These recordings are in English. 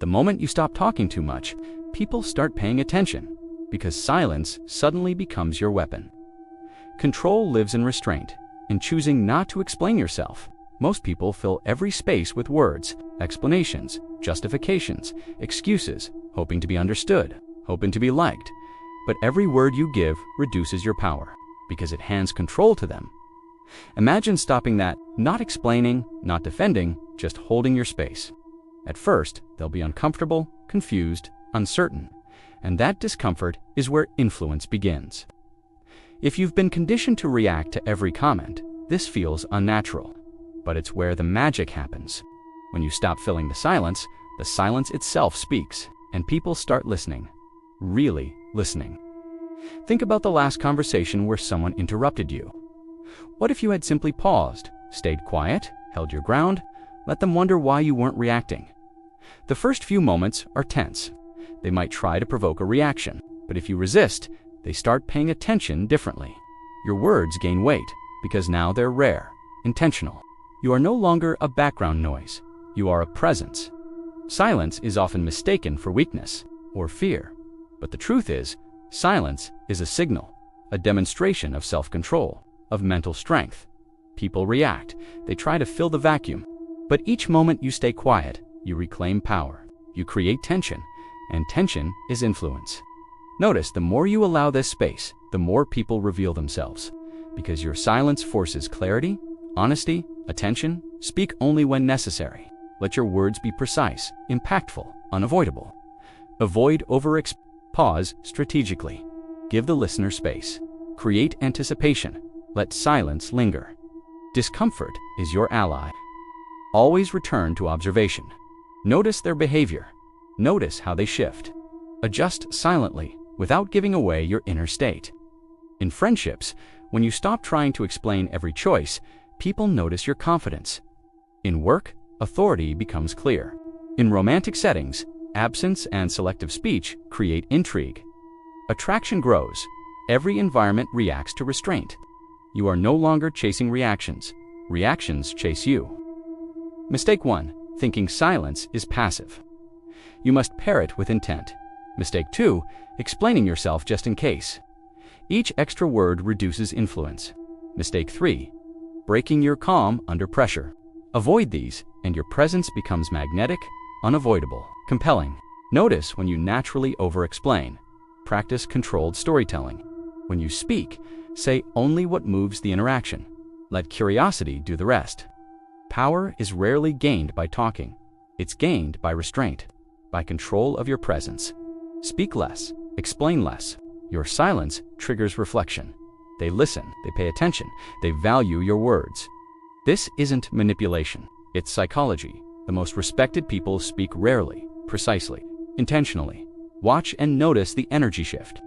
The moment you stop talking too much, people start paying attention, because silence suddenly becomes your weapon. Control lives in restraint, in choosing not to explain yourself. Most people fill every space with words, explanations, justifications, excuses, hoping to be understood, hoping to be liked. But every word you give reduces your power, because it hands control to them. Imagine stopping that, not explaining, not defending, just holding your space. At first, they'll be uncomfortable, confused, uncertain, and that discomfort is where influence begins. If you've been conditioned to react to every comment, this feels unnatural. But it's where the magic happens. When you stop filling the silence itself speaks, and people start listening. Really listening. Think about the last conversation where someone interrupted you. What if you had simply paused, stayed quiet, held your ground, let them wonder why you weren't reacting? The first few moments are tense. They might try to provoke a reaction, but if you resist, they start paying attention differently. Your words gain weight, because now they're rare, intentional. You are no longer a background noise. You are a presence. Silence is often mistaken for weakness or fear. But the truth is, silence is a signal, a demonstration of self-control, of mental strength. People react. They try to fill the vacuum. But each moment you stay quiet, you reclaim power. You create tension, and tension is influence. Notice the more you allow this space, the more people reveal themselves. Because your silence forces clarity, honesty, attention. Speak only when necessary. Let your words be precise, impactful, unavoidable. Avoid pause strategically. Give the listener space. Create anticipation. Let silence linger. Discomfort is your ally. Always return to observation. Notice their behavior. Notice how they shift. Adjust silently, without giving away your inner state. In friendships, when you stop trying to explain every choice, people notice your confidence. In work, authority becomes clear. In romantic settings, absence and selective speech create intrigue. Attraction grows. Every environment reacts to restraint. You are no longer chasing reactions. Reactions chase you. Mistake 1. Thinking silence is passive. You must pair it with intent. Mistake 2. Explaining yourself just in case. Each extra word reduces influence. Mistake 3. Breaking your calm under pressure. Avoid these, and your presence becomes magnetic, unavoidable, compelling. Notice when you naturally over-explain. Practice controlled storytelling. When you speak, say only what moves the interaction. Let curiosity do the rest. Power is rarely gained by talking. It's gained by restraint, by control of your presence. Speak less, explain less. Your silence triggers reflection. They listen, they pay attention, they value your words. This isn't manipulation, it's psychology. The most respected people speak rarely, precisely, intentionally. Watch and notice the energy shift.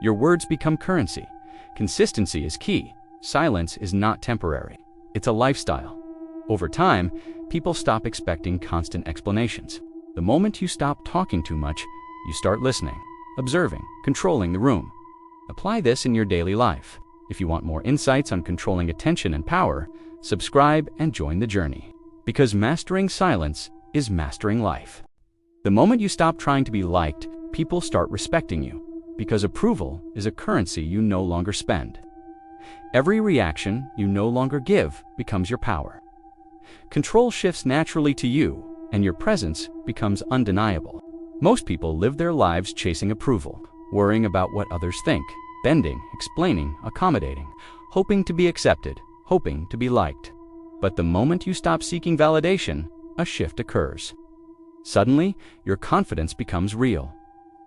Your words become currency. Consistency is key. Silence is not temporary. It's a lifestyle. Over time, people stop expecting constant explanations. The moment you stop talking too much, you start listening, observing, controlling the room. Apply this in your daily life. If you want more insights on controlling attention and power, subscribe and join the journey. Because mastering silence is mastering life. The moment you stop trying to be liked, people start respecting you. Because approval is a currency you no longer spend. Every reaction you no longer give becomes your power. Control shifts naturally to you, and your presence becomes undeniable. Most people live their lives chasing approval, worrying about what others think, bending, explaining, accommodating, hoping to be accepted, hoping to be liked. But the moment you stop seeking validation, a shift occurs. Suddenly, your confidence becomes real.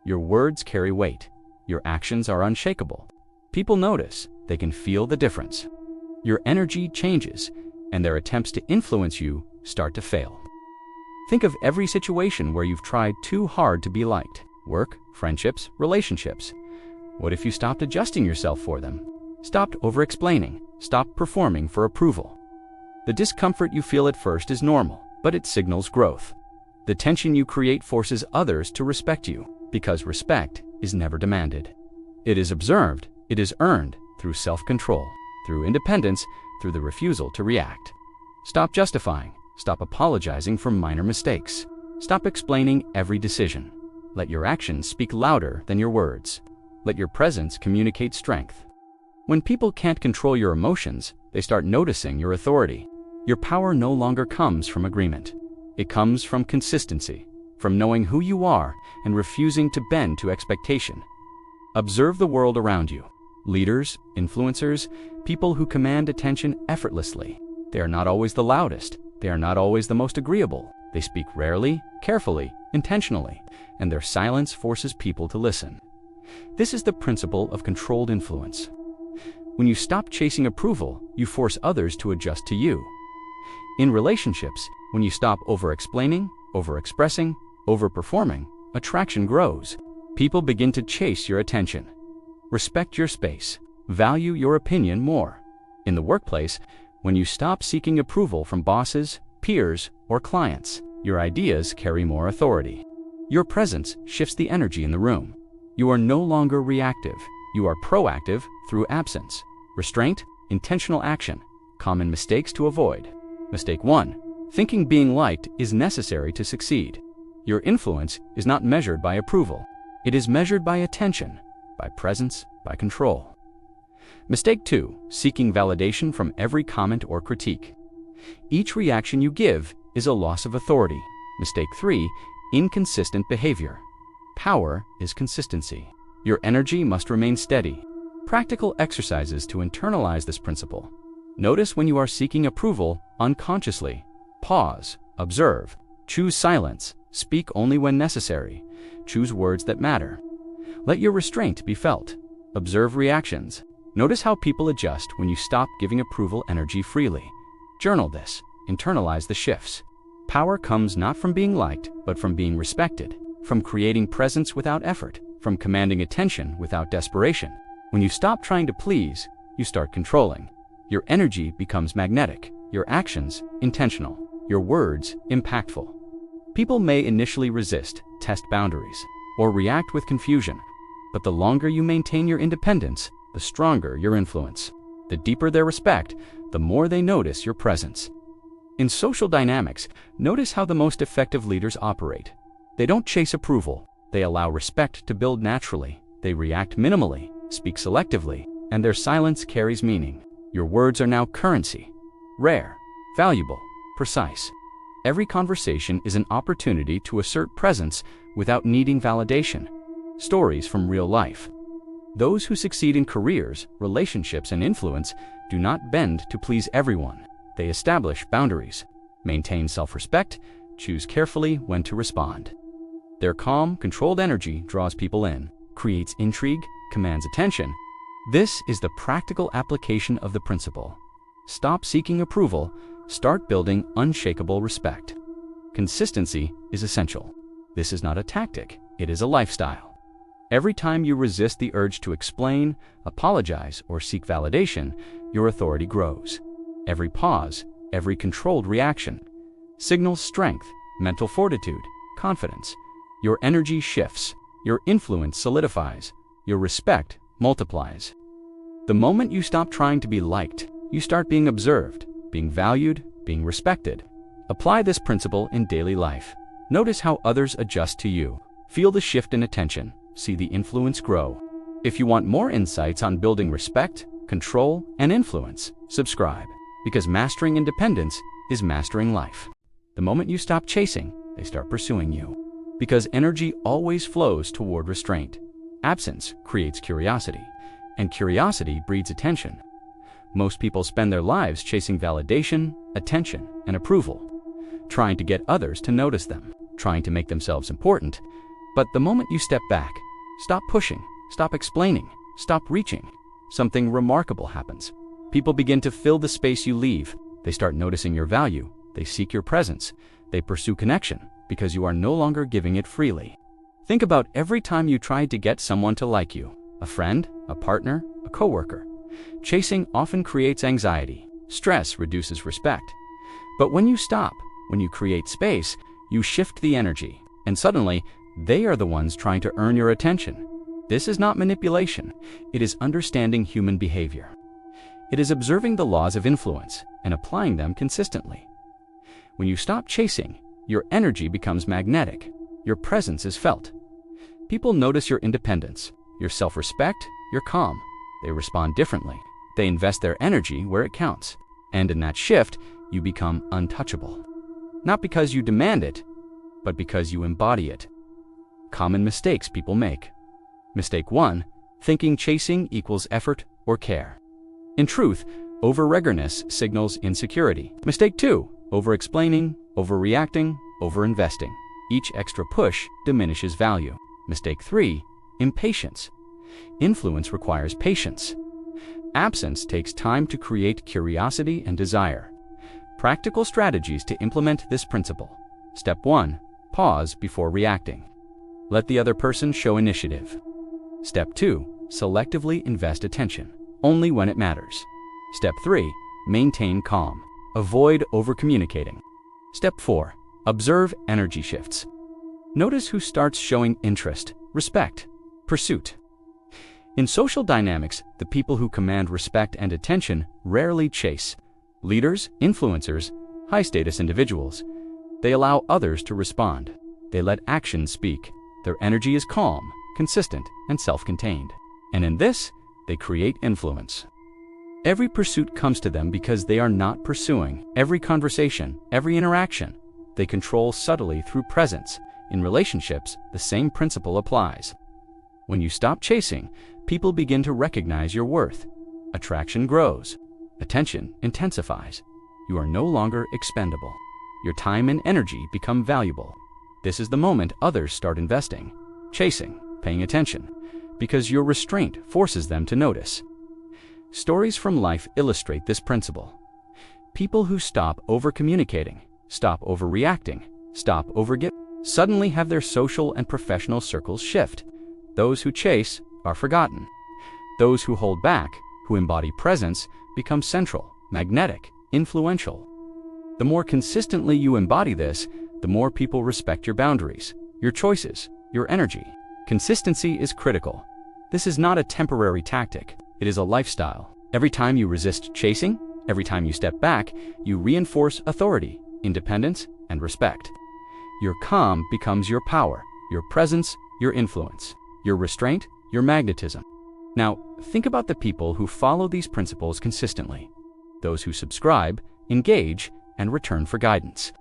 Your words carry weight. Your actions are unshakable. People notice. They can feel the difference. Your energy changes, and their attempts to influence you start to fail. Think of every situation where you've tried too hard to be liked. Work, friendships, relationships. What if you stopped adjusting yourself for them? Stopped over-explaining. Stopped performing for approval. The discomfort you feel at first is normal, but it signals growth. The tension you create forces others to respect you, because respect is never demanded. It is observed, it is earned through self-control, through independence, through the refusal to react. Stop justifying, stop apologizing for minor mistakes. Stop explaining every decision. Let your actions speak louder than your words. Let your presence communicate strength. When people can't control your emotions, they start noticing your authority. Your power no longer comes from agreement. It comes from consistency, from knowing who you are and refusing to bend to expectation. Observe the world around you. Leaders, influencers, people who command attention effortlessly. They are not always the loudest. They are not always the most agreeable. They speak rarely, carefully, intentionally, and their silence forces people to listen. This is the principle of controlled influence. When you stop chasing approval, you force others to adjust to you. In relationships, when you stop over-explaining, over-expressing, over-performing, attraction grows. People begin to chase your attention. Respect your space. Value your opinion more. In the workplace, when you stop seeking approval from bosses, peers, or clients, your ideas carry more authority. Your presence shifts the energy in the room. You are no longer reactive. You are proactive through absence. Restraint, intentional action. Common mistakes to avoid. Mistake 1. Thinking being liked is necessary to succeed. Your influence is not measured by approval. It is measured by attention, by presence, by control. Mistake 2. Seeking validation from every comment or critique. Each reaction you give is a loss of authority. Mistake 3. Inconsistent behavior. Power is consistency. Your energy must remain steady. Practical exercises to internalize this principle. Notice when you are seeking approval unconsciously. Pause, observe, choose silence, speak only when necessary. Choose words that matter. Let your restraint be felt. Observe reactions. Notice how people adjust when you stop giving approval energy freely. Journal this. Internalize the shifts. Power comes not from being liked, but from being respected, from creating presence without effort, from commanding attention without desperation. When you stop trying to please, you start controlling. Your energy becomes magnetic, your actions intentional, your words impactful. People may initially resist, test boundaries, or react with confusion, but the longer you maintain your independence, the stronger your influence. The deeper their respect, the more they notice your presence. In social dynamics, notice how the most effective leaders operate. They don't chase approval. They allow respect to build naturally. They react minimally, speak selectively, and their silence carries meaning. Your words are now currency. Rare, valuable, precise. Every conversation is an opportunity to assert presence without needing validation. Stories from real life. Those who succeed in careers, relationships, and influence do not bend to please everyone. They establish boundaries, maintain self-respect, choose carefully when to respond. Their calm, controlled energy draws people in, creates intrigue, commands attention. This is the practical application of the principle. Stop seeking approval, start building unshakable respect. Consistency is essential. This is not a tactic, it is a lifestyle. Every time you resist the urge to explain, apologize, or seek validation, your authority grows. Every pause, every controlled reaction signals strength, mental fortitude, confidence. Your energy shifts, your influence solidifies, your respect multiplies. The moment you stop trying to be liked, you start being observed, being valued, being respected. Apply this principle in daily life. Notice how others adjust to you. Feel the shift in attention. See the influence grow. If you want more insights on building respect, control, and influence, subscribe. Because mastering independence is mastering life. The moment you stop chasing, they start pursuing you. Because energy always flows toward restraint. Absence creates curiosity, and curiosity breeds attention. Most people spend their lives chasing validation, attention, and approval, trying to get others to notice them, trying to make themselves important. But the moment you step back, stop pushing, stop explaining, stop reaching, something remarkable happens. People begin to fill the space you leave. They start noticing your value. They seek your presence. They pursue connection because you are no longer giving it freely. Think about every time you tried to get someone to like you, a friend, a partner, a coworker. Chasing often creates anxiety. Stress reduces respect. But when you stop, when you create space, you shift the energy, and suddenly, they are the ones trying to earn your attention. This is not manipulation. It is understanding human behavior. It is observing the laws of influence and applying them consistently. When you stop chasing, Your energy becomes magnetic. Your presence is felt. People notice your independence, your self-respect, your calm. They respond differently. They invest their energy where it counts. And in that shift, you become untouchable. Not because you demand it, but because you embody it. Common mistakes people make. Mistake 1, thinking chasing equals effort or care. In truth, over-eagerness signals insecurity. Mistake 2, over-explaining, overreacting, over-investing. Each extra push diminishes value. Mistake 3, impatience. Influence requires patience. Absence takes time to create curiosity and desire. Practical strategies to implement this principle. Step 1, pause before reacting. Let the other person show initiative. Step 2, selectively invest attention, only when it matters. Step 3, maintain calm. Avoid over-communicating. Step 4, observe energy shifts. Notice who starts showing interest, respect, pursuit. In social dynamics, the people who command respect and attention rarely chase. Leaders, influencers, high-status individuals. They allow others to respond. They let actions speak. Their energy is calm, consistent, and self-contained. And in this, they create influence. Every pursuit comes to them because they are not pursuing. Every conversation, every interaction, they control subtly through presence. In relationships, the same principle applies. When you stop chasing, people begin to recognize your worth. Attraction grows. Attention intensifies. You are no longer expendable. Your time and energy become valuable. This is the moment others start investing, chasing, paying attention, because your restraint forces them to notice. Stories from life illustrate this principle. People who stop over-communicating, stop overreacting, stop overgiving, suddenly have their social and professional circles shift. Those who chase are forgotten. Those who hold back, who embody presence, become central, magnetic, influential. The more consistently you embody this, the more people respect your boundaries, your choices, your energy. Consistency is critical. This is not a temporary tactic. It is a lifestyle. Every time you resist chasing, every time you step back, you reinforce authority, independence, and respect. Your calm becomes your power, your presence, your influence, your restraint, your magnetism. Now, think about the people who follow these principles consistently. Those who subscribe, engage, and return for guidance.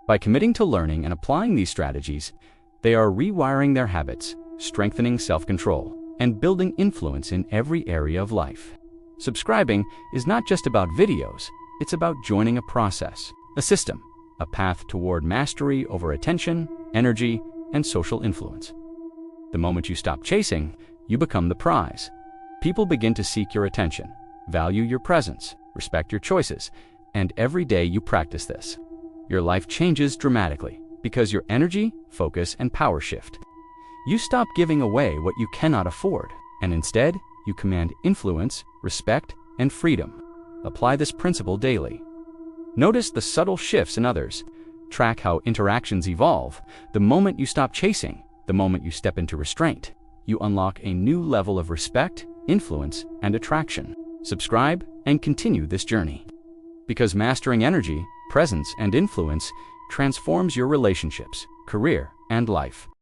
By committing to learning and applying these strategies, they are rewiring their habits, strengthening self-control, and building influence in every area of life. Subscribing is not just about videos, it's about joining a process, a system, a path toward mastery over attention, energy, and social influence. The moment you stop chasing, you become the prize. People begin to seek your attention, value your presence, respect your choices, and every day you practice this, your life changes dramatically because your energy, focus, and power shift. You stop giving away what you cannot afford, and instead, you command influence, respect, and freedom. Apply this principle daily. Notice the subtle shifts in others. Track how interactions evolve. The moment you stop chasing, the moment you step into restraint, you unlock a new level of respect, influence, and attraction. Subscribe and continue this journey. Because mastering energy, presence, and influence transforms your relationships, career, and life.